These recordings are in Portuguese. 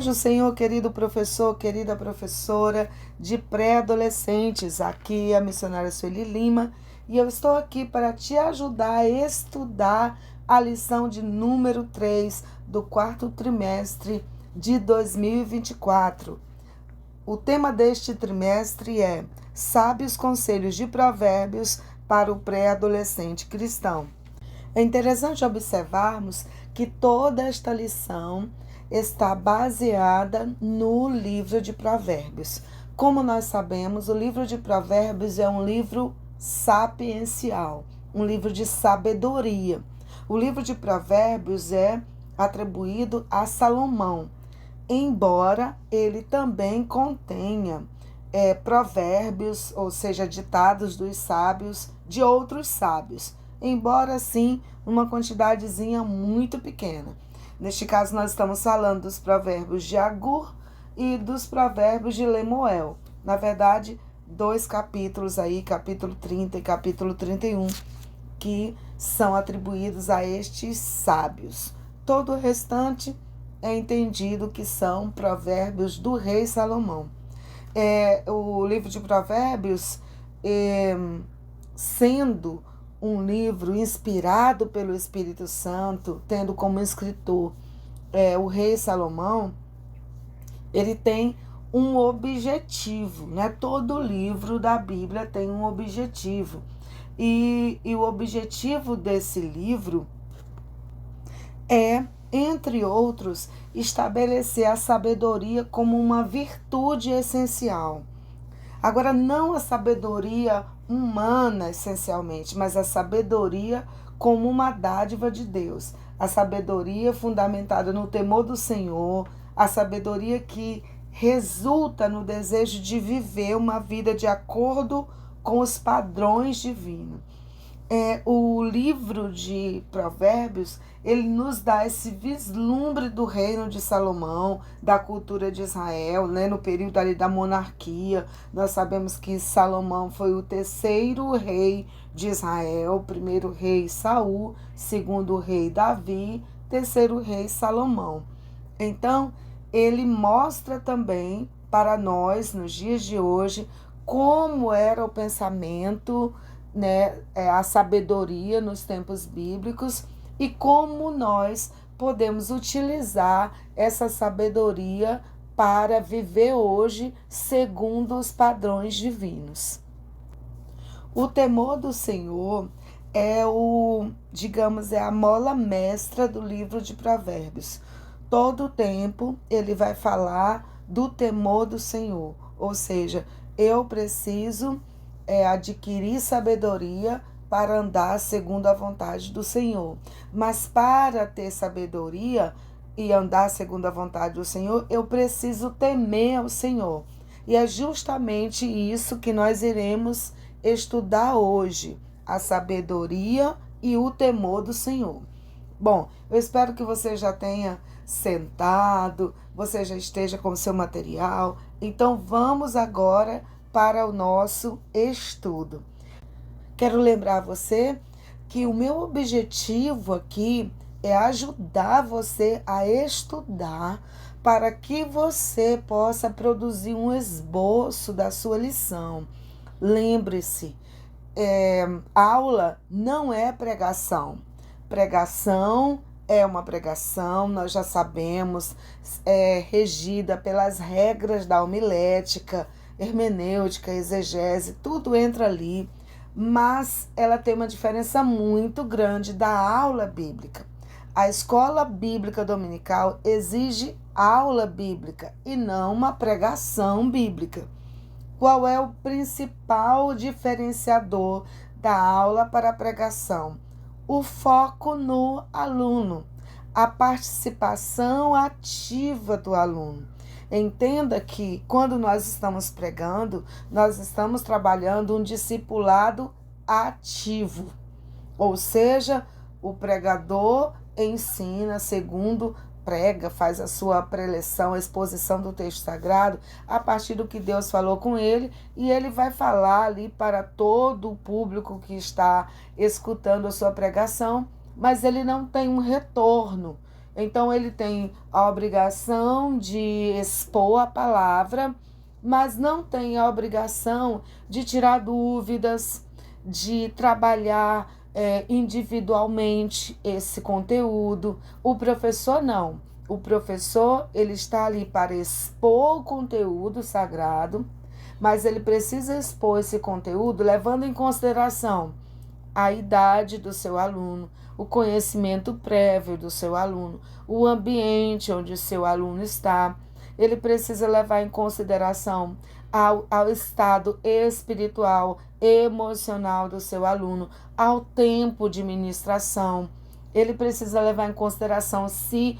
paz do Senhor, querido professor, querida professora de pré-adolescentes. Aqui é a missionária Sueli Lima e eu estou aqui para te ajudar a estudar a lição de número 3 do quarto trimestre de 2024. O tema deste trimestre é Sábios Conselhos de Provérbios para o pré-adolescente cristão. É interessante observarmos que toda esta lição está baseada no livro de Provérbios. Como nós sabemos, o livro de Provérbios é um livro sapiencial, um livro de sabedoria. O livro de Provérbios é atribuído a Salomão, embora ele também contenha provérbios, ou seja, ditados dos sábios, de outros sábios, embora sim uma quantidadezinha muito pequena. Neste caso, nós estamos falando dos provérbios de Agur e dos provérbios de Lemuel. Na verdade, 2 capítulos aí, capítulo 30 e capítulo 31, que são atribuídos a estes sábios. Todo o restante é entendido que são provérbios do rei Salomão. O livro de Provérbios, sendo um livro inspirado pelo Espírito Santo, tendo como escritor o rei Salomão, ele tem um objetivo, né? Todo livro da Bíblia tem um objetivo. E o objetivo desse livro é, entre outros, estabelecer a sabedoria como uma virtude essencial. Agora, não a sabedoria humana, essencialmente, mas a sabedoria como uma dádiva de Deus. A sabedoria fundamentada no temor do Senhor, a sabedoria que resulta no desejo de viver uma vida de acordo com os padrões divinos. O livro de Provérbios, ele nos dá esse vislumbre do reino de Salomão, da cultura de Israel, né? No período ali da monarquia. Nós sabemos que Salomão foi o terceiro rei de Israel, o primeiro rei Saul, segundo rei Davi, terceiro rei Salomão. Então, ele mostra também para nós, nos dias de hoje, como era o pensamento, né, a sabedoria nos tempos bíblicos e como nós podemos utilizar essa sabedoria para viver hoje segundo os padrões divinos. O temor do Senhor é a mola mestra do livro de Provérbios. Todo o tempo ele vai falar do temor do Senhor, ou seja, eu preciso adquirir sabedoria para andar segundo a vontade do Senhor. Mas para ter sabedoria e andar segundo a vontade do Senhor, eu preciso temer ao Senhor. E é justamente isso que nós iremos estudar hoje, a sabedoria e o temor do Senhor. Bom, eu espero que você já tenha sentado, você já esteja com o seu material. Então vamos agora para o nosso estudo. Quero lembrar você que o meu objetivo aqui é ajudar você a estudar para que você possa produzir um esboço da sua lição. Lembre-se, aula não é pregação. Pregação é uma pregação, nós já sabemos, regida pelas regras da homilética, hermenêutica, exegese, tudo entra ali, mas ela tem uma diferença muito grande da aula bíblica. A escola bíblica dominical exige aula bíblica e não uma pregação bíblica. Qual é o principal diferenciador da aula para a pregação? O foco no aluno, a participação ativa do aluno. Entenda que quando nós estamos pregando, nós estamos trabalhando um discipulado ativo. Ou seja, o pregador ensina segundo prega, faz a sua preleção, a exposição do texto sagrado, a partir do que Deus falou com ele, e ele vai falar ali para todo o público que está escutando a sua pregação, mas ele não tem um retorno. Então, ele tem a obrigação de expor a palavra, mas não tem a obrigação de tirar dúvidas, de trabalhar individualmente esse conteúdo. O professor não. O professor, ele está ali para expor o conteúdo sagrado, mas ele precisa expor esse conteúdo levando em consideração a idade do seu aluno, o conhecimento prévio do seu aluno, o ambiente onde o seu aluno está. Ele precisa levar em consideração ao estado espiritual, emocional do seu aluno, ao tempo de ministração. Ele precisa levar em consideração se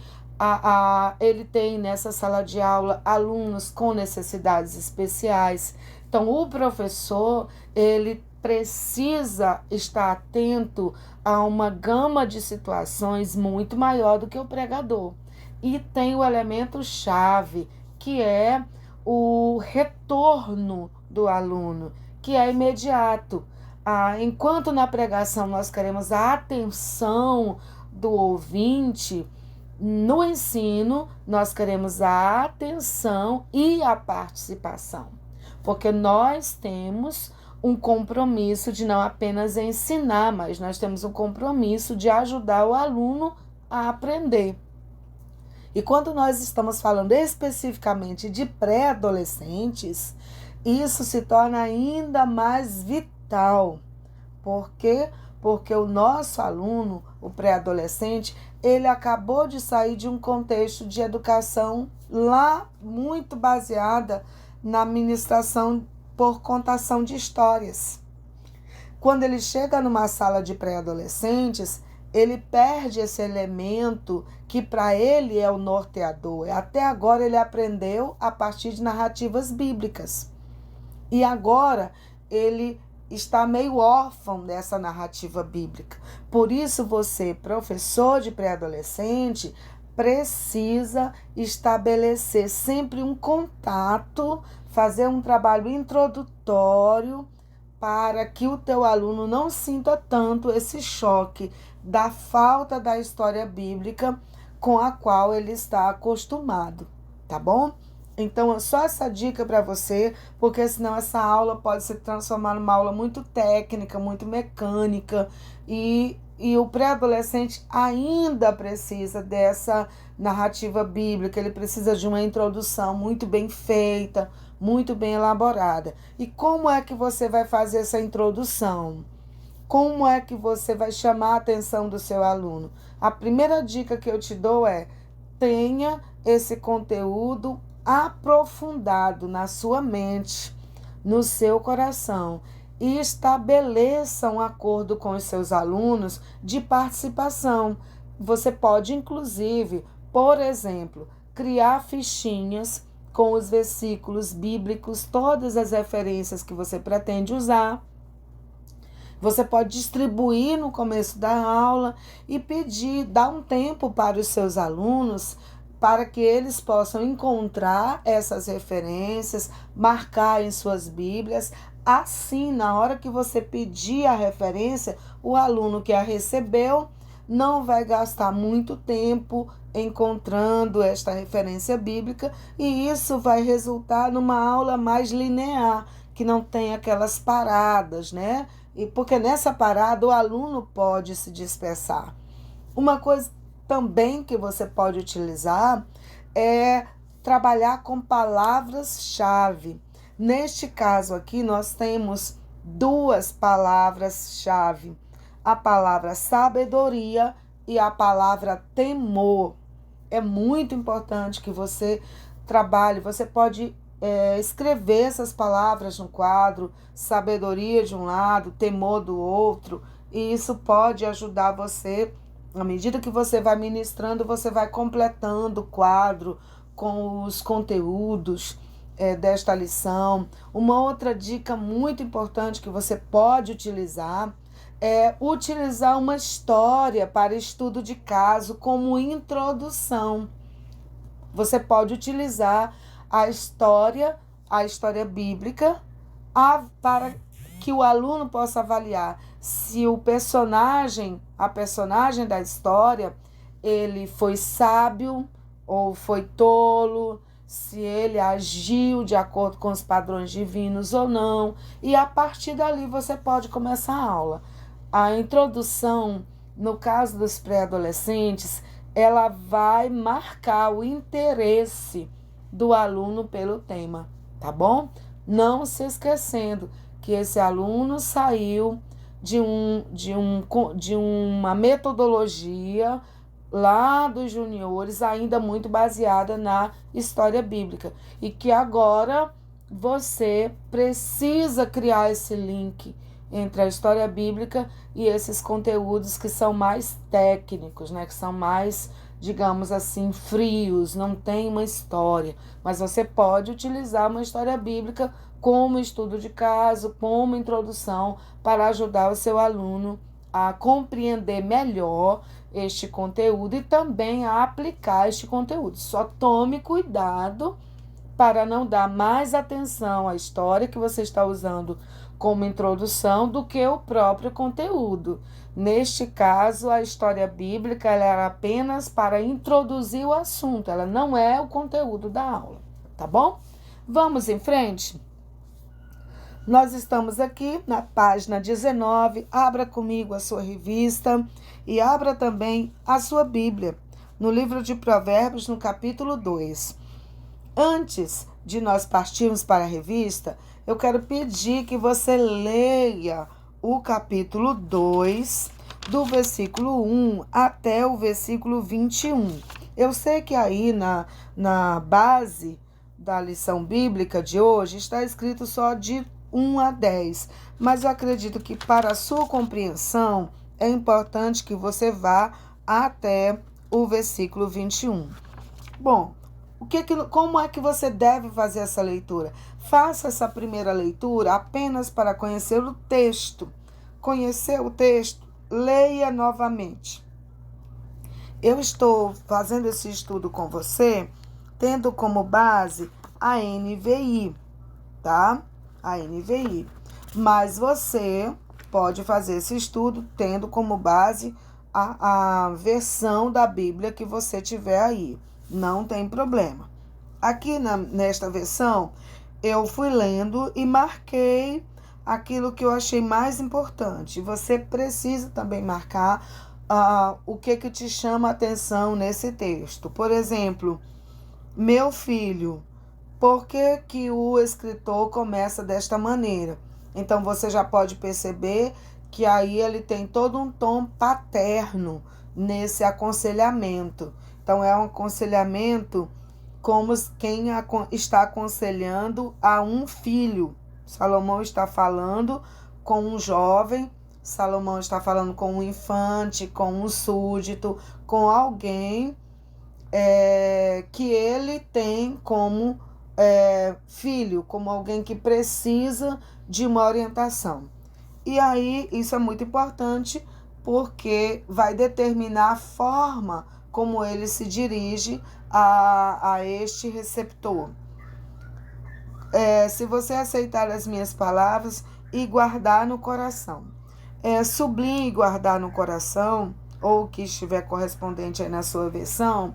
ele tem nessa sala de aula alunos com necessidades especiais. Então, o professor, ele precisa estar atento a uma gama de situações muito maior do que o pregador. E tem o elemento chave, que é o retorno do aluno, que é imediato. Enquanto na pregação nós queremos a atenção do ouvinte, no ensino nós queremos a atenção e a participação, porque nós temos um compromisso de não apenas ensinar, mas nós temos um compromisso de ajudar o aluno a aprender. E quando nós estamos falando especificamente de pré-adolescentes, isso se torna ainda mais vital. Por quê? Porque o nosso aluno, o pré-adolescente, ele acabou de sair de um contexto de educação lá muito baseada na ministração por contação de histórias. Quando ele chega numa sala de pré-adolescentes, ele perde esse elemento que para ele é o norteador. Até agora ele aprendeu a partir de narrativas bíblicas. E agora ele está meio órfão dessa narrativa bíblica. Por isso você, professor de pré-adolescente, precisa estabelecer sempre um contato, fazer um trabalho introdutório para que o teu aluno não sinta tanto esse choque da falta da história bíblica com a qual ele está acostumado, tá bom? Então, é só essa dica para você, porque senão essa aula pode se transformar numa aula muito técnica, muito mecânica, e o pré-adolescente ainda precisa dessa narrativa bíblica, ele precisa de uma introdução muito bem feita, muito bem elaborada. E como é que você vai fazer essa introdução? Como é que você vai chamar a atenção do seu aluno? A primeira dica que eu te dou é: tenha esse conteúdo aprofundado na sua mente, no seu coração, e estabeleça um acordo com os seus alunos de participação. Você pode, inclusive, por exemplo, criar fichinhas com os versículos bíblicos, todas as referências que você pretende usar. Você pode distribuir no começo da aula e pedir, dar um tempo para os seus alunos para que eles possam encontrar essas referências, marcar em suas Bíblias. Assim, na hora que você pedir a referência, o aluno que a recebeu não vai gastar muito tempo encontrando esta referência bíblica, e isso vai resultar numa aula mais linear, que não tem aquelas paradas, né? E porque nessa parada o aluno pode se dispersar. Uma coisa também que você pode utilizar é trabalhar com palavras-chave. Neste caso aqui, nós temos duas palavras-chave: a palavra sabedoria e a palavra temor. É muito importante que você trabalhe. Você pode escrever essas palavras no quadro: sabedoria de um lado, temor do outro, e isso pode ajudar você. À medida que você vai ministrando, você vai completando o quadro com os conteúdos desta lição. Uma outra dica muito importante que você pode utilizar é utilizar uma história para estudo de caso como introdução. Você pode utilizar a história bíblica, para que o aluno possa avaliar se a personagem da história, ele foi sábio ou foi tolo, se ele agiu de acordo com os padrões divinos ou não. E a partir dali você pode começar a aula. A introdução, no caso dos pré-adolescentes, ela vai marcar o interesse do aluno pelo tema, tá bom? Não se esquecendo que esse aluno saiu de uma metodologia lá dos juniores, ainda muito baseada na história bíblica, e que agora você precisa criar esse link entre a história bíblica e esses conteúdos que são mais técnicos, né? Que são mais, digamos assim, frios, não tem uma história. Mas você pode utilizar uma história bíblica como estudo de caso, como introdução, para ajudar o seu aluno a compreender melhor este conteúdo e também a aplicar este conteúdo. Só tome cuidado para não dar mais atenção à história que você está usando como introdução do que o próprio conteúdo. Neste caso, a história bíblica ela era apenas para introduzir o assunto, ela não é o conteúdo da aula, tá bom? Vamos em frente? Nós estamos aqui na página 19, abra comigo a sua revista e abra também a sua Bíblia, no livro de Provérbios, no capítulo 2. Antes de nós partirmos para a revista, eu quero pedir que você leia o capítulo 2, do versículo 1 até o versículo 21. Eu sei que aí na base da lição bíblica de hoje está escrito só de 1 a 10, mas eu acredito que para a sua compreensão é importante que você vá até o versículo 21. Bom, como é que você deve fazer essa leitura? Faça essa primeira leitura apenas para conhecer o texto. Conhecer o texto, leia novamente. Eu estou fazendo esse estudo com você, tendo como base a NVI, tá? A NVI. Mas você pode fazer esse estudo tendo como base a versão da Bíblia que você tiver aí. Não tem problema. Aqui nesta versão, eu fui lendo e marquei aquilo que eu achei mais importante. Você precisa também marcar o que te chama a atenção nesse texto. Por exemplo, meu filho, por que o escritor começa desta maneira? Então, você já pode perceber que aí ele tem todo um tom paterno nesse aconselhamento. Então, é um aconselhamento como quem está aconselhando a um filho. Salomão está falando com um jovem, Salomão está falando com um infante, com um súdito, com alguém que ele tem como filho, como alguém que precisa de uma orientação. E aí, isso é muito importante porque vai determinar a forma como ele se dirige a este receptor. Se você aceitar as minhas palavras e guardar no coração. Sublinhe e guardar no coração, ou o que estiver correspondente aí na sua versão,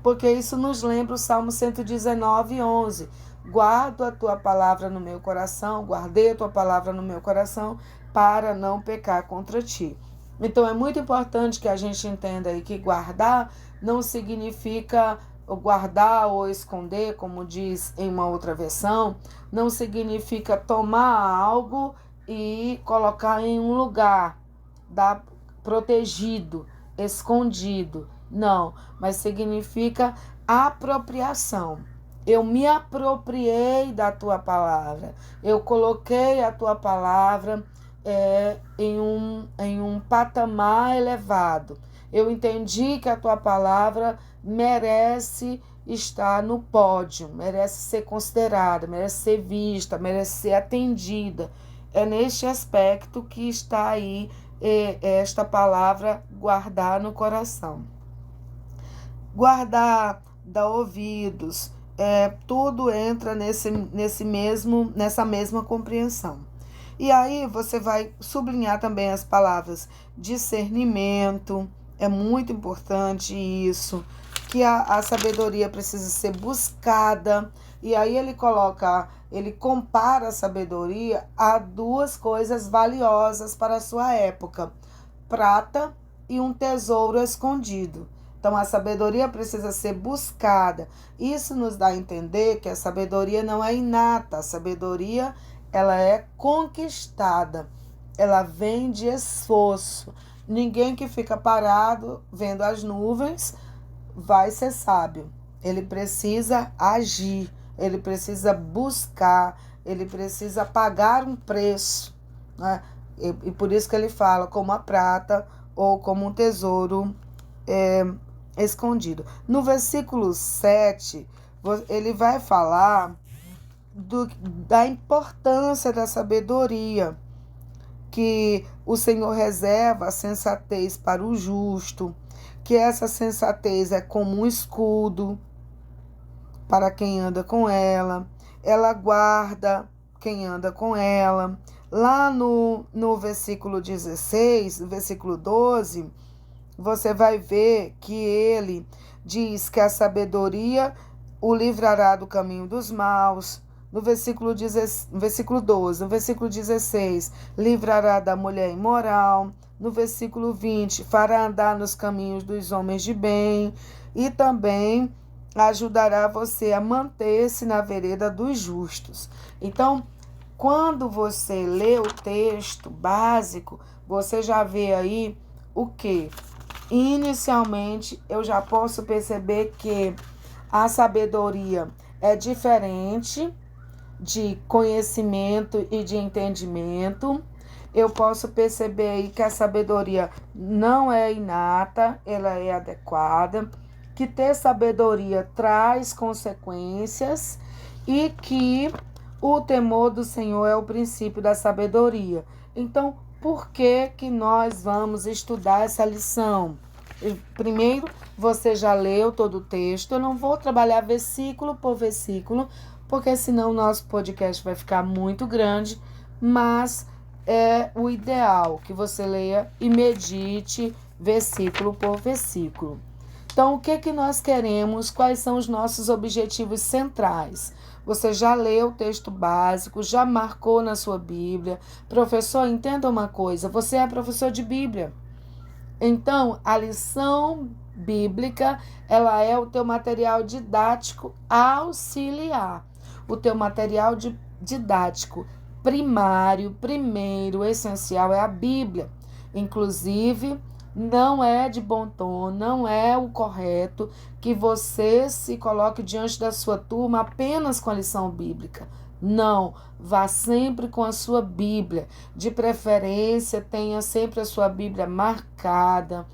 porque isso nos lembra o Salmo 119, 11. Guardo a tua palavra no meu coração, guardei a tua palavra no meu coração, para não pecar contra ti. Então, é muito importante que a gente entenda aí que guardar não significa guardar ou esconder, como diz em uma outra versão, não significa tomar algo e colocar em um lugar protegido, escondido. Não, mas significa apropriação. Eu me apropriei da tua palavra. Eu coloquei a tua palavra em um patamar elevado. Eu entendi que a tua palavra merece estar no pódio, merece ser considerada, merece ser vista, merece ser atendida. É neste aspecto que está aí esta palavra guardar no coração. Guardar, dar ouvidos, tudo entra nessa mesma compreensão. E aí você vai sublinhar também as palavras discernimento, É muito importante isso, que a sabedoria precisa ser buscada. E aí ele compara a sabedoria a duas coisas valiosas para a sua época: prata e um tesouro escondido. Então a sabedoria precisa ser buscada. Isso nos dá a entender que a sabedoria não é inata, a sabedoria ela é conquistada. Ela vem de esforço. Ninguém que fica parado vendo as nuvens vai ser sábio. Ele precisa agir, ele precisa buscar, ele precisa pagar um preço, né? E por isso que ele fala como a prata ou como um tesouro escondido. No versículo 7, ele vai falar da importância da sabedoria, que o Senhor reserva a sensatez para o justo, que essa sensatez é como um escudo para quem anda com ela guarda quem anda com ela. Lá no versículo 16, no versículo 12, você vai ver que ele diz que a sabedoria o livrará do caminho dos maus. No versículo 12, no versículo 16, livrará da mulher imoral. No versículo 20, fará andar nos caminhos dos homens de bem. E também ajudará você a manter-se na vereda dos justos. Então, quando você lê o texto básico, você já vê aí o quê? Inicialmente, eu já posso perceber que a sabedoria é diferente de conhecimento e de entendimento. Eu posso perceber aí que a sabedoria não é inata, ela é adequada, que ter sabedoria traz consequências e que o temor do Senhor é o princípio da sabedoria. Então, por que que nós vamos estudar essa lição? Primeiro, você já leu todo o texto. Eu não vou trabalhar versículo por versículo, porque senão o nosso podcast vai ficar muito grande, mas é o ideal que você leia e medite versículo por versículo. Então, o que nós queremos? Quais são os nossos objetivos centrais? Você já leu o texto básico, já marcou na sua Bíblia. Professor, entenda uma coisa, você é professor de Bíblia. Então, a lição bíblica, ela é o teu material didático auxiliar. O teu material didático primário, primeiro, essencial é a Bíblia. Inclusive, não é de bom tom, não é o correto que você se coloque diante da sua turma apenas com a lição bíblica. Não, vá sempre com a sua Bíblia. De preferência, tenha sempre a sua Bíblia marcada,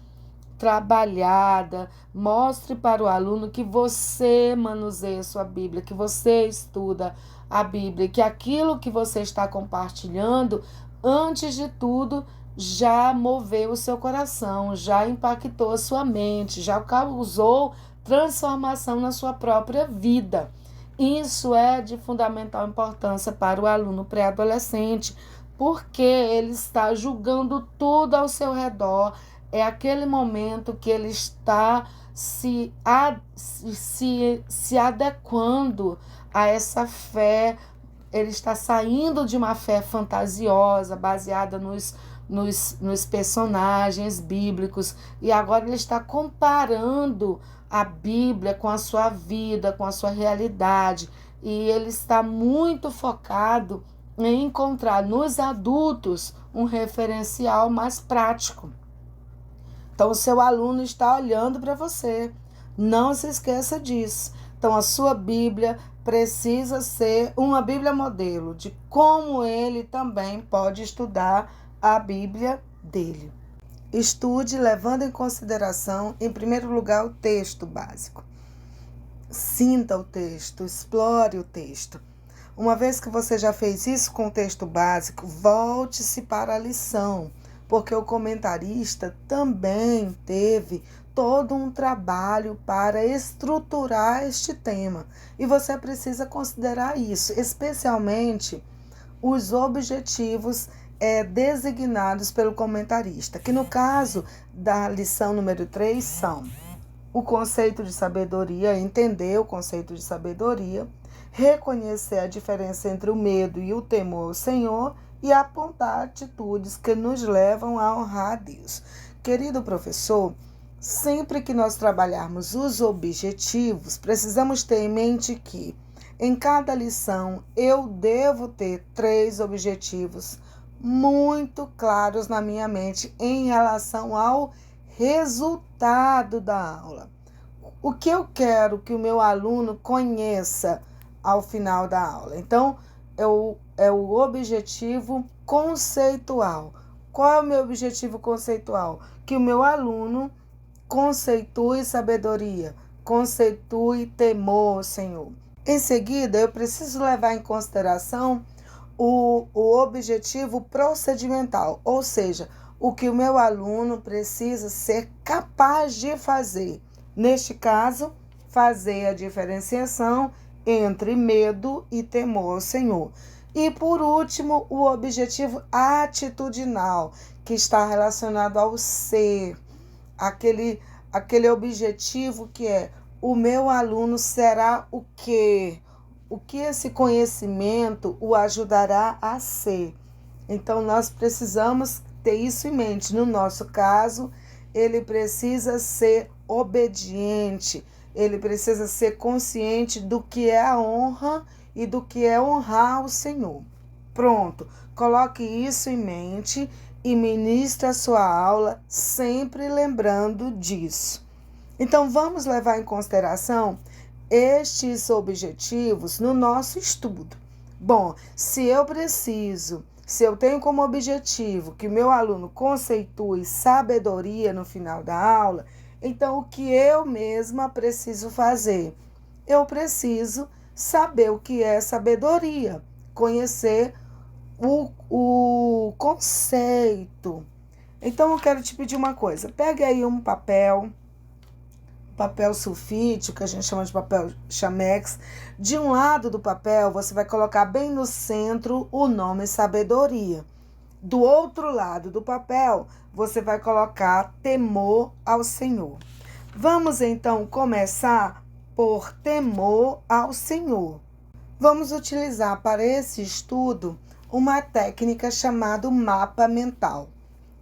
trabalhada. Mostre para o aluno que você manuseia a sua Bíblia, que você estuda a Bíblia, que aquilo que você está compartilhando, antes de tudo, já moveu o seu coração, já impactou a sua mente, já causou transformação na sua própria vida. Isso é de fundamental importância para o aluno pré-adolescente, porque ele está julgando tudo ao seu redor. É aquele momento que ele está se adequando a essa fé. Ele está saindo de uma fé fantasiosa, baseada nos personagens bíblicos, e agora ele está comparando a Bíblia com a sua vida, com a sua realidade, e ele está muito focado em encontrar nos adultos um referencial mais prático. Então, o seu aluno está olhando para você. Não se esqueça disso. Então, a sua Bíblia precisa ser uma Bíblia modelo de como ele também pode estudar a Bíblia dele. Estude levando em consideração, em primeiro lugar, o texto básico. Sinta o texto, explore o texto. Uma vez que você já fez isso com o texto básico, volte-se para a lição, porque o comentarista também teve todo um trabalho para estruturar este tema. E você precisa considerar isso, especialmente os objetivos designados pelo comentarista, que no caso da lição número 3 são o conceito de sabedoria, entender o conceito de sabedoria, reconhecer a diferença entre o medo e o temor ao Senhor e apontar atitudes que nos levam a honrar a Deus. Querido professor, sempre que nós trabalharmos os objetivos, precisamos ter em mente que em cada lição eu devo ter 3 objetivos muito claros na minha mente em relação ao resultado da aula. O que eu quero que o meu aluno conheça ao final da aula? Então, é o objetivo conceitual. Qual é o meu objetivo conceitual? Que o meu aluno conceitue sabedoria, conceitue temor, Senhor. Em seguida, eu preciso levar em consideração o objetivo procedimental, ou seja, o que o meu aluno precisa ser capaz de fazer. Neste caso, fazer a diferenciação entre medo e temor ao Senhor. E, por último, o objetivo atitudinal, que está relacionado ao ser, aquele objetivo que é o meu aluno será o quê? O que esse conhecimento o ajudará a ser. Então, nós precisamos ter isso em mente. No nosso caso, ele precisa ser obediente, ele precisa ser consciente do que é a honra e do que é honrar o Senhor. Pronto, coloque isso em mente e ministre a sua aula sempre lembrando disso. Então, vamos levar em consideração estes objetivos no nosso estudo. Bom, se eu tenho como objetivo que o meu aluno conceitue sabedoria no final da aula, então o que eu mesma preciso fazer? Eu preciso saber o que é sabedoria, conhecer o conceito. Então eu quero te pedir uma coisa, pegue aí um papel sulfite, que a gente chama de papel chamex. De um lado do papel, você vai colocar bem no centro o nome sabedoria. Do outro lado do papel, você vai colocar temor ao Senhor. Vamos então começar por temor ao Senhor. Vamos utilizar para esse estudo uma técnica chamada mapa mental,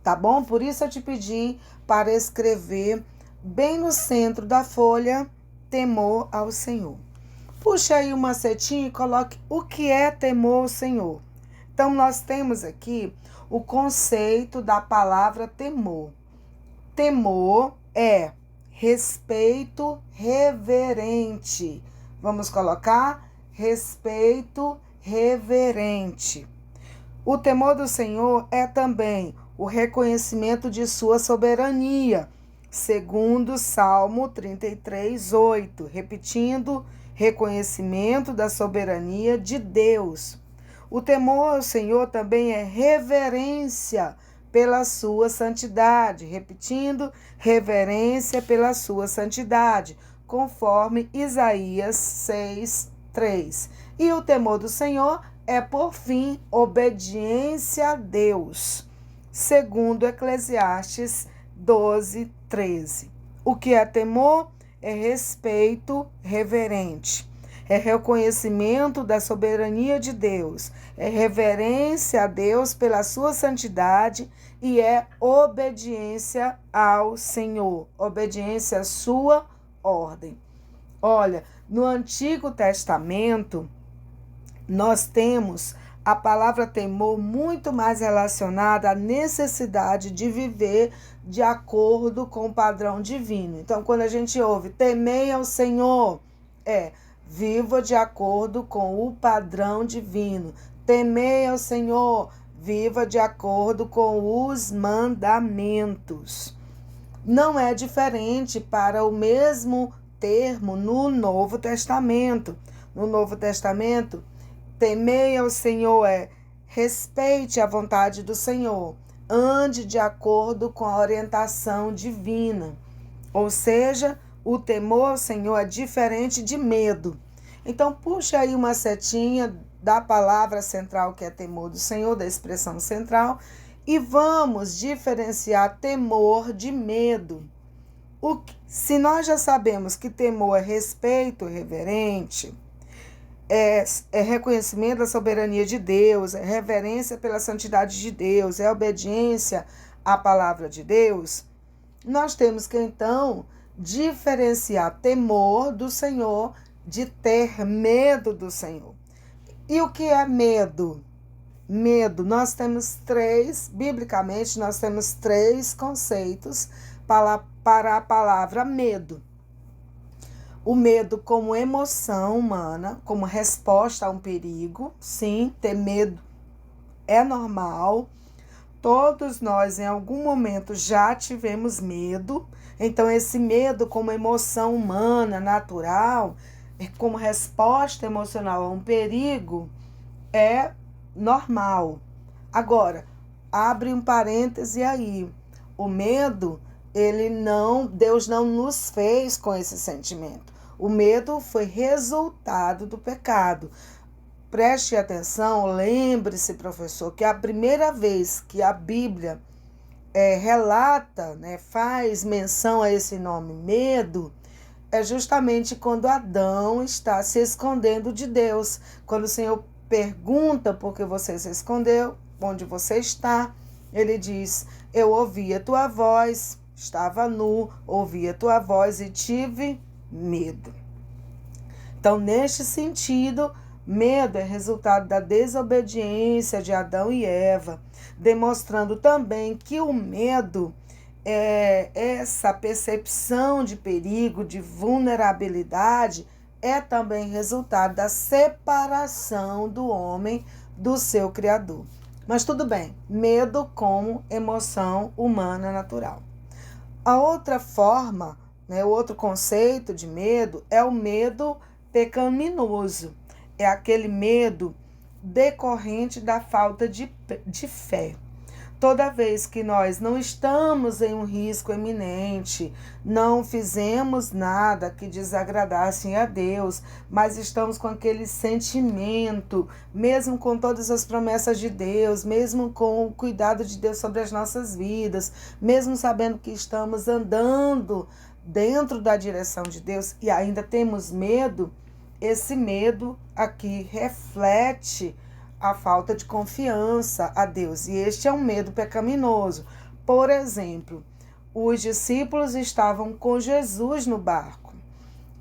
tá bom? Por isso eu te pedi para escrever bem no centro da folha, temor ao Senhor. Puxa aí uma setinha e coloque o que é temor ao Senhor. Então, nós temos aqui o conceito da palavra temor. Temor é respeito reverente. Vamos colocar respeito reverente. O temor do Senhor é também o reconhecimento de sua soberania, segundo Salmo 33:8, repetindo, reconhecimento da soberania de Deus. O temor ao Senhor também é reverência pela sua santidade, repetindo, reverência pela sua santidade, conforme Isaías 6:3. E o temor do Senhor é, por fim, obediência a Deus, segundo Eclesiastes 12:13. O que é temor? É respeito reverente. É reconhecimento da soberania de Deus. É reverência a Deus pela sua santidade e é obediência ao Senhor. Obediência à sua ordem. Olha, no Antigo Testamento, nós temos a palavra temor muito mais relacionada à necessidade de viver de acordo com o padrão divino. Então, quando a gente ouve temei ao Senhor, viva de acordo com o padrão divino. Temei ao Senhor, viva de acordo com os mandamentos. Não é diferente para o mesmo termo no Novo Testamento. No Novo Testamento, temei ao Senhor respeite a vontade do Senhor, ande de acordo com a orientação divina. Ou seja, o temor ao Senhor é diferente de medo. Então, puxa aí uma setinha da palavra central, que é temor do Senhor, da expressão central, e vamos diferenciar temor de medo. Se nós já sabemos que temor é respeito reverente, é reconhecimento da soberania de Deus, é reverência pela santidade de Deus, é obediência à palavra de Deus, nós temos que então diferenciar temor do Senhor de ter medo do Senhor. E o que é medo? Medo, biblicamente, nós temos três conceitos para a palavra medo. O medo como emoção humana, como resposta a um perigo. Sim, ter medo é normal. Todos nós, em algum momento, já tivemos medo. Então, esse medo como emoção humana, natural, como resposta emocional a um perigo, é normal. Agora, abre um parêntese aí. O medo, Deus não nos fez com esse sentimento. O medo foi resultado do pecado. Preste atenção, lembre-se, professor, que a primeira vez que a Bíblia relata, faz menção a esse nome, medo, é justamente quando Adão está se escondendo de Deus. Quando o Senhor pergunta por que você se escondeu, onde você está, ele diz: eu ouvi a tua voz, estava nu, ouvi a tua voz e tive medo. Então, neste sentido, medo é resultado da desobediência de Adão e Eva, demonstrando também que o medo essa percepção de perigo, de vulnerabilidade, é também resultado da separação do homem do seu Criador. Mas tudo bem, medo como emoção humana natural. A outra forma, o outro conceito de medo é o medo pecaminoso. É aquele medo decorrente da falta de fé. Toda vez que nós não estamos em um risco eminente, não fizemos nada que desagradasse a Deus, mas estamos com aquele sentimento, mesmo com todas as promessas de Deus, mesmo com o cuidado de Deus sobre as nossas vidas, mesmo sabendo que estamos andando dentro da direção de Deus e ainda temos medo, esse medo aqui reflete a falta de confiança a Deus. E este é um medo pecaminoso. Por exemplo, os discípulos estavam com Jesus no barco.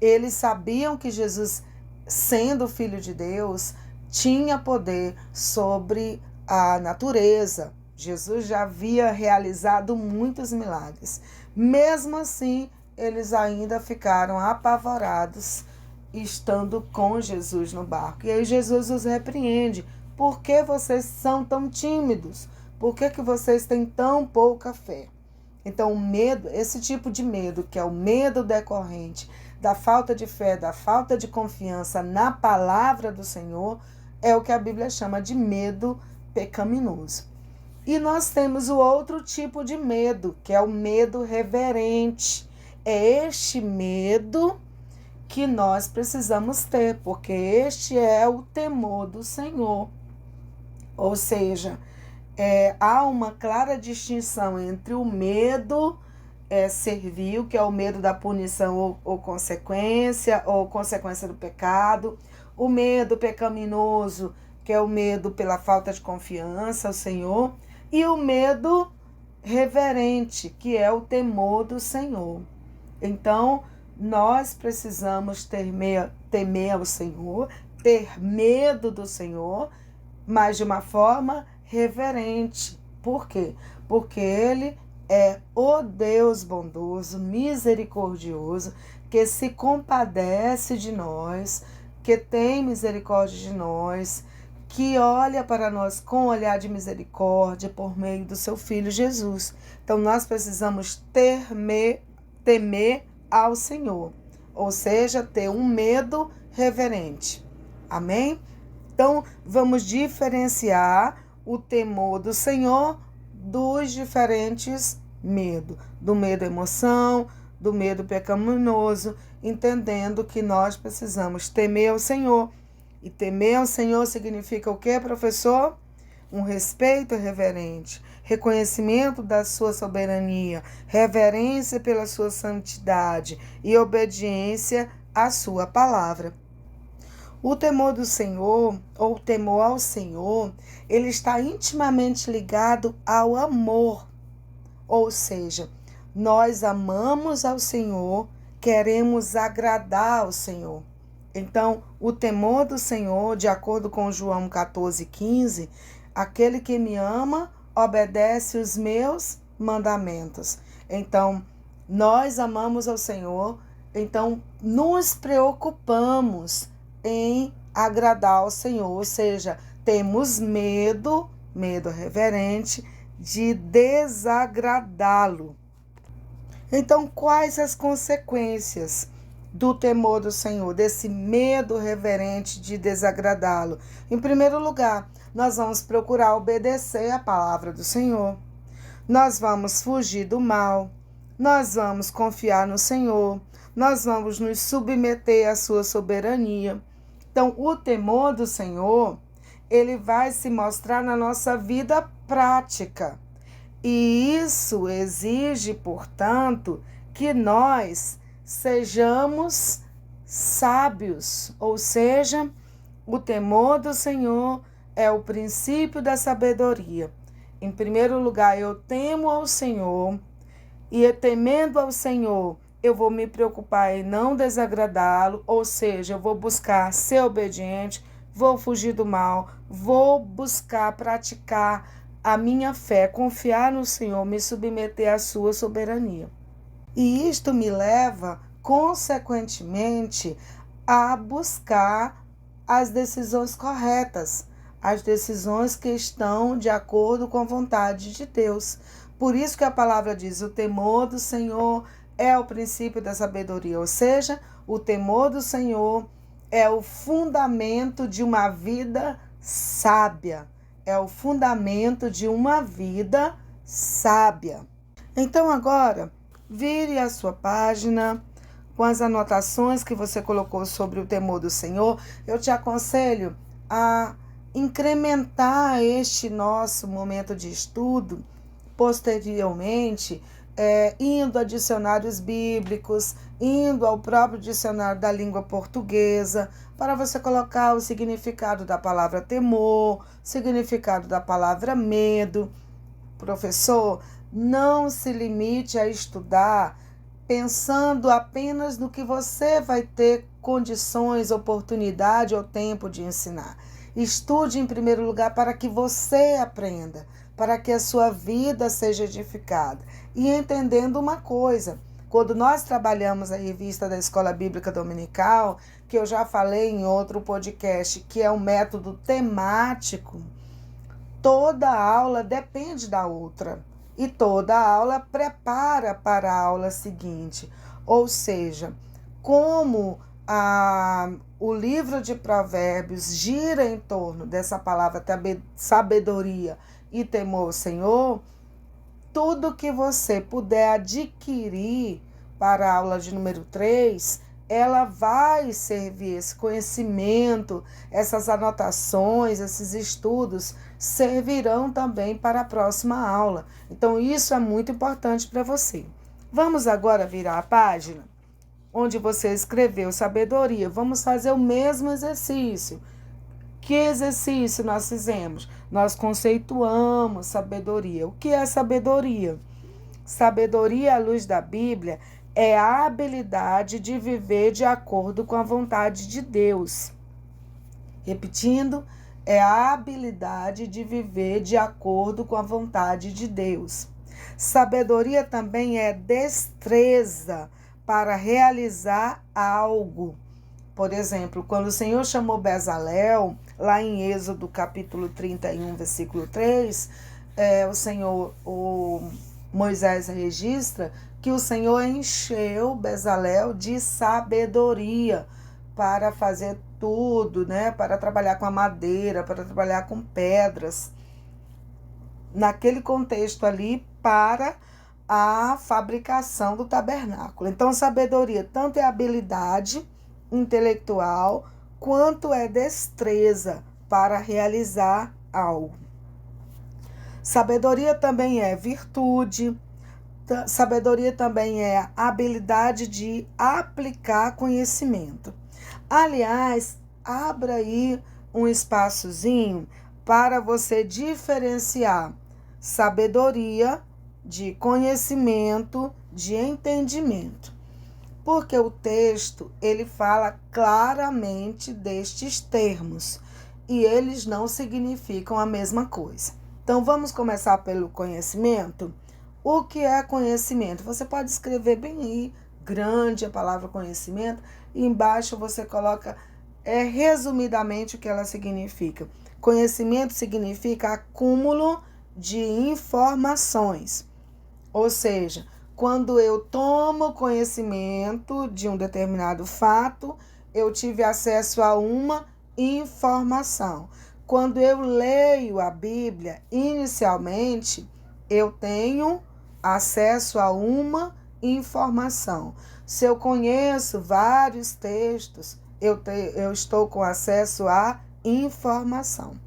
Eles sabiam que Jesus, sendo filho de Deus, tinha poder sobre a natureza. Jesus já havia realizado muitos milagres. Mesmo assim, eles ainda ficaram apavorados estando com Jesus no barco. E aí Jesus os repreende. Por que vocês são tão tímidos? Por que vocês têm tão pouca fé? Então, o medo, esse tipo de medo, que é o medo decorrente da falta de fé, da falta de confiança na palavra do Senhor, é o que a Bíblia chama de medo pecaminoso. E nós temos o outro tipo de medo, que é o medo reverente. É este medo que nós precisamos ter, porque este é o temor do Senhor. Ou seja, há uma clara distinção entre o medo servil, que é o medo da punição ou consequência do pecado, o medo pecaminoso, que é o medo pela falta de confiança ao Senhor, e o medo reverente, que é o temor do Senhor. Então, nós precisamos temer ao Senhor, ter medo do Senhor, mas de uma forma reverente. Por quê? Porque Ele é o Deus bondoso, misericordioso, que se compadece de nós, que tem misericórdia de nós, que olha para nós com olhar de misericórdia por meio do seu Filho Jesus. Então, nós precisamos temer ao Senhor, ou seja, ter um medo reverente. Amém? Então, vamos diferenciar o temor do Senhor dos diferentes medos. Do medo emoção, do medo pecaminoso, entendendo que nós precisamos temer ao Senhor, E temer ao Senhor significa o quê, professor? Um respeito reverente, reconhecimento da sua soberania, reverência pela sua santidade e obediência à sua palavra. O temor do Senhor, ou o temor ao Senhor, ele está intimamente ligado ao amor. Ou seja, nós amamos ao Senhor, queremos agradar ao Senhor. Então, o temor do Senhor, de acordo com João 14,15, aquele que me ama obedece os meus mandamentos. Então, nós amamos ao Senhor, então nos preocupamos em agradar ao Senhor, ou seja, temos medo reverente, de desagradá-lo. Então, quais as consequências do temor do Senhor, desse medo reverente de desagradá-lo? Em primeiro lugar, nós vamos procurar obedecer a palavra do Senhor. Nós vamos fugir do mal. Nós vamos confiar no Senhor. Nós vamos nos submeter à sua soberania. Então, o temor do Senhor, ele vai se mostrar na nossa vida prática. E isso exige, portanto, que nós sejamos sábios, ou seja, o temor do Senhor é o princípio da sabedoria. Em primeiro lugar, eu temo ao Senhor, e temendo ao Senhor, eu vou me preocupar em não desagradá-lo, ou seja, eu vou buscar ser obediente, vou fugir do mal, vou buscar praticar a minha fé, confiar no Senhor, me submeter à sua soberania. E isto me leva, consequentemente, a buscar as decisões corretas, as decisões que estão de acordo com a vontade de Deus. Por isso que a palavra diz, o temor do Senhor é o princípio da sabedoria, ou seja, o temor do Senhor é o fundamento de uma vida sábia. É o fundamento de uma vida sábia. Então agora, vire a sua página com as anotações que você colocou sobre o temor do Senhor. Eu te aconselho a incrementar este nosso momento de estudo posteriormente, indo a dicionários bíblicos, indo ao próprio dicionário da língua portuguesa, para você colocar o significado da palavra temor, significado da palavra medo. Professor, não se limite a estudar pensando apenas no que você vai ter condições, oportunidade ou tempo de ensinar. Estude em primeiro lugar para que você aprenda, para que a sua vida seja edificada. E entendendo uma coisa, quando nós trabalhamos a revista da Escola Bíblica Dominical, que eu já falei em outro podcast, que é um método temático, toda aula depende da outra. E toda aula prepara para a aula seguinte. Ou seja, como o livro de Provérbios gira em torno dessa palavra sabedoria e temor ao Senhor, tudo que você puder adquirir para a aula de número 3, ela vai servir, esse conhecimento, essas anotações, esses estudos, servirão também para a próxima aula. Então, isso é muito importante para você. Vamos agora virar a página onde você escreveu sabedoria. Vamos fazer o mesmo exercício. Que exercício nós fizemos? Nós conceituamos sabedoria. O que é sabedoria? Sabedoria, à luz da Bíblia, é a habilidade de viver de acordo com a vontade de Deus. Repetindo, é a habilidade de viver de acordo com a vontade de Deus. Sabedoria também é destreza para realizar algo. Por exemplo, quando o Senhor chamou Bezalel, lá em Êxodo capítulo 31, versículo 3, Moisés registra que o Senhor encheu Bezalel de sabedoria para fazer tudo, né? Para trabalhar com a madeira, para trabalhar com pedras. Naquele contexto ali, para a fabricação do tabernáculo. Então, sabedoria tanto é habilidade intelectual quanto é destreza para realizar algo. Sabedoria também é virtude. Sabedoria também é a habilidade de aplicar conhecimento. Aliás, abra aí um espaçozinho para você diferenciar sabedoria de conhecimento, de entendimento. Porque o texto, ele fala claramente destes termos e eles não significam a mesma coisa. Então, vamos começar pelo conhecimento? O que é conhecimento? Você pode escrever bem aí, grande a palavra conhecimento, e embaixo você coloca resumidamente o que ela significa. Conhecimento significa acúmulo de informações. Ou seja, quando eu tomo conhecimento de um determinado fato, eu tive acesso a uma informação. Quando eu leio a Bíblia, inicialmente, eu tenho acesso a uma informação. Se eu conheço vários textos, eu estou com acesso a informação.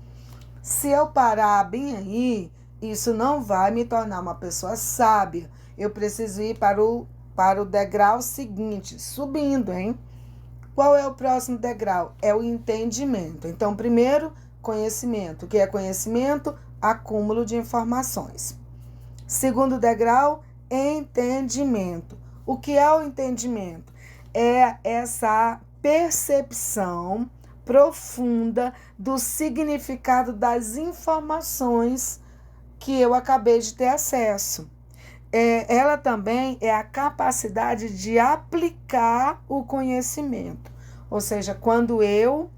Se eu parar bem aí, isso não vai me tornar uma pessoa sábia. Eu preciso ir para o degrau seguinte, subindo, hein? Qual é o próximo degrau? É o entendimento. Então, primeiro, conhecimento. O que é conhecimento? Acúmulo de informações. Segundo degrau, entendimento. O que é o entendimento? É essa percepção profunda do significado das informações que eu acabei de ter acesso. Ela também é a capacidade de aplicar o conhecimento. Ou seja, quando eu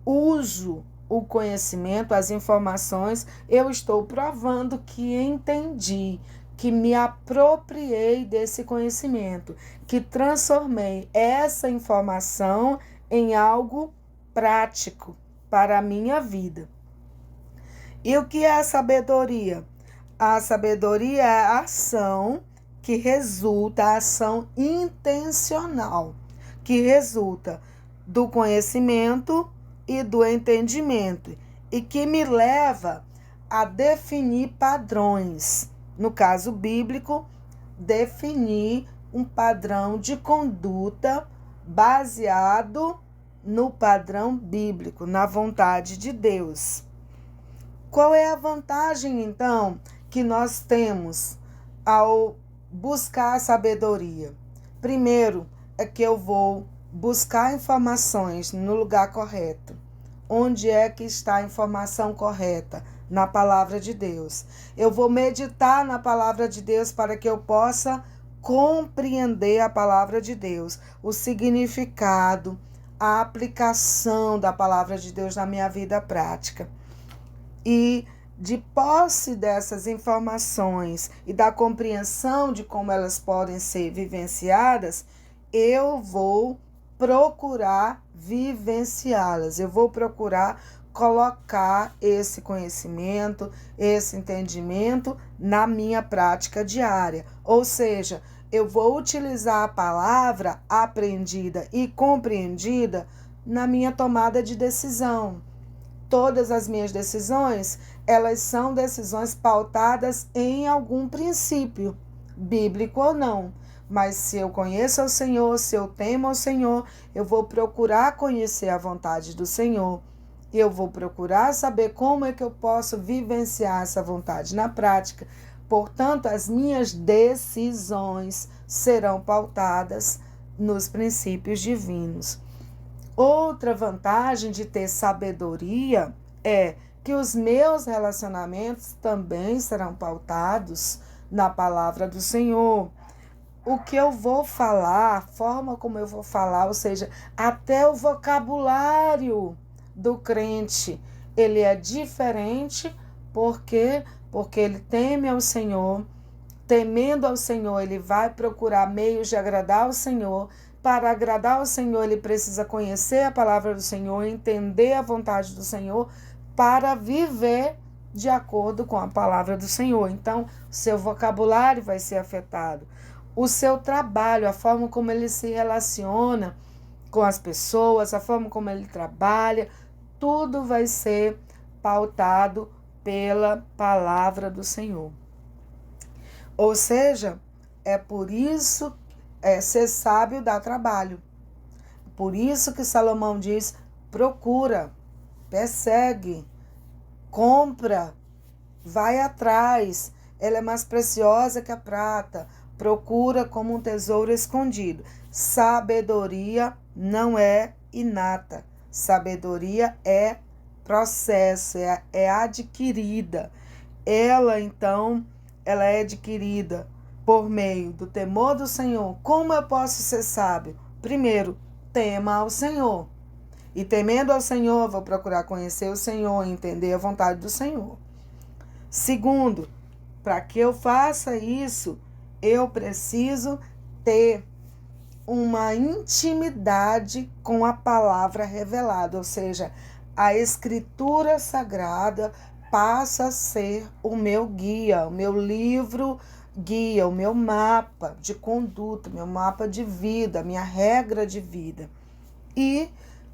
uso o conhecimento, as informações, eu estou provando que entendi, que me apropriei desse conhecimento, que transformei essa informação em algo prático para a minha vida. E o que é a sabedoria? A sabedoria é a ação que resulta, a ação intencional, que resulta do conhecimento e do entendimento, e que me leva a definir padrões. No caso bíblico, definir um padrão de conduta baseado no padrão bíblico, na vontade de Deus. Qual é a vantagem, então, que nós temos ao buscar a sabedoria? Primeiro, é que eu vou buscar informações no lugar correto. Onde é que está a informação correta? Na palavra de Deus. Eu vou meditar na palavra de Deus para que eu possa compreender a palavra de Deus, o significado, a aplicação da palavra de Deus na minha vida prática. E de posse dessas informações e da compreensão de como elas podem ser vivenciadas, eu vou procurar vivenciá-las, eu vou procurar colocar esse conhecimento, esse entendimento na minha prática diária. Ou seja, eu vou utilizar a palavra aprendida e compreendida na minha tomada de decisão. Todas as minhas decisões, elas são decisões pautadas em algum princípio, bíblico ou não. Mas se eu conheço ao Senhor, se eu temo ao Senhor, eu vou procurar conhecer a vontade do Senhor. E eu vou procurar saber como é que eu posso vivenciar essa vontade na prática. Portanto, as minhas decisões serão pautadas nos princípios divinos. Outra vantagem de ter sabedoria é que os meus relacionamentos também serão pautados na palavra do Senhor. O que eu vou falar, a forma como eu vou falar, ou seja, até o vocabulário do crente, ele é diferente. Por quê? Porque ele teme ao Senhor. Temendo ao Senhor, ele vai procurar meios de agradar ao Senhor. Para agradar ao Senhor, ele precisa conhecer a palavra do Senhor, entender a vontade do Senhor, para viver de acordo com a palavra do Senhor. Então, seu vocabulário vai ser afetado. O seu trabalho, a forma como ele se relaciona, com as pessoas, a forma como ele trabalha, tudo vai ser pautado pela palavra do Senhor. Ou seja, é por isso ser sábio dá trabalho. Por isso que Salomão diz: procura, persegue, compra, vai atrás. Ela é mais preciosa que a prata. Procura como um tesouro escondido. Sabedoria não é inata. Sabedoria é processo, é adquirida. Ela, então, ela é adquirida por meio do temor do Senhor. Como eu posso ser sábio? Primeiro, tema ao Senhor. E temendo ao Senhor, vou procurar conhecer o Senhor, entender a vontade do Senhor. Segundo, para que eu faça isso, eu preciso ter uma intimidade com a palavra revelada, ou seja, a Escritura Sagrada passa a ser o meu guia, o meu livro guia, o meu mapa de conduta, meu mapa de vida, minha regra de vida. E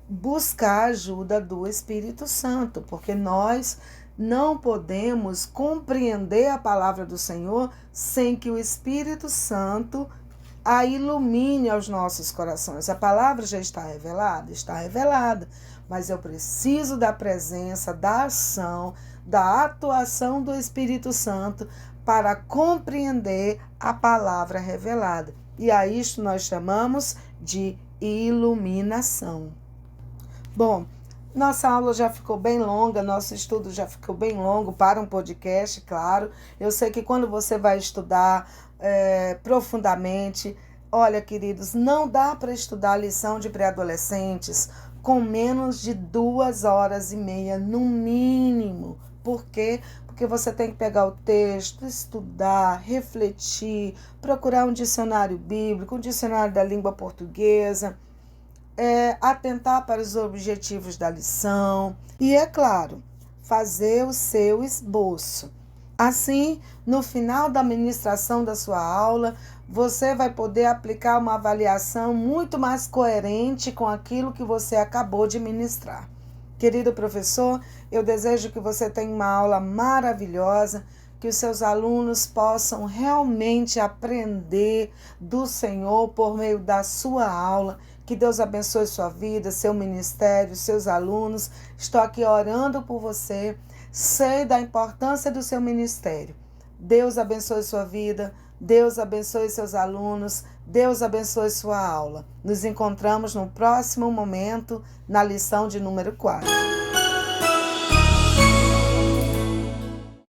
buscar a ajuda do Espírito Santo, porque nós não podemos compreender a palavra do Senhor sem que o Espírito Santo a ilumine aos nossos corações. A palavra já está revelada, mas eu preciso da presença, da ação, da atuação do Espírito Santo para compreender a palavra revelada. E a isto nós chamamos de iluminação. Bom, nossa aula já ficou bem longa, nosso estudo já ficou bem longo para um podcast, claro. Eu sei que quando você vai estudar profundamente, olha, queridos, não dá para estudar a lição de pré-adolescentes com menos de 2h30 no mínimo. Por quê? Porque você tem que pegar o texto, estudar, refletir, procurar um dicionário bíblico, um dicionário da língua portuguesa, atentar para os objetivos da lição e, é claro, fazer o seu esboço. Assim, no final da ministração da sua aula, você vai poder aplicar uma avaliação muito mais coerente com aquilo que você acabou de ministrar. Querido professor, eu desejo que você tenha uma aula maravilhosa, que os seus alunos possam realmente aprender do Senhor por meio da sua aula. Que Deus abençoe sua vida, seu ministério, seus alunos. Estou aqui orando por você. Sei da importância do seu ministério. Deus abençoe sua vida. Deus abençoe seus alunos. Deus abençoe sua aula. Nos encontramos no próximo momento, na lição de número 4.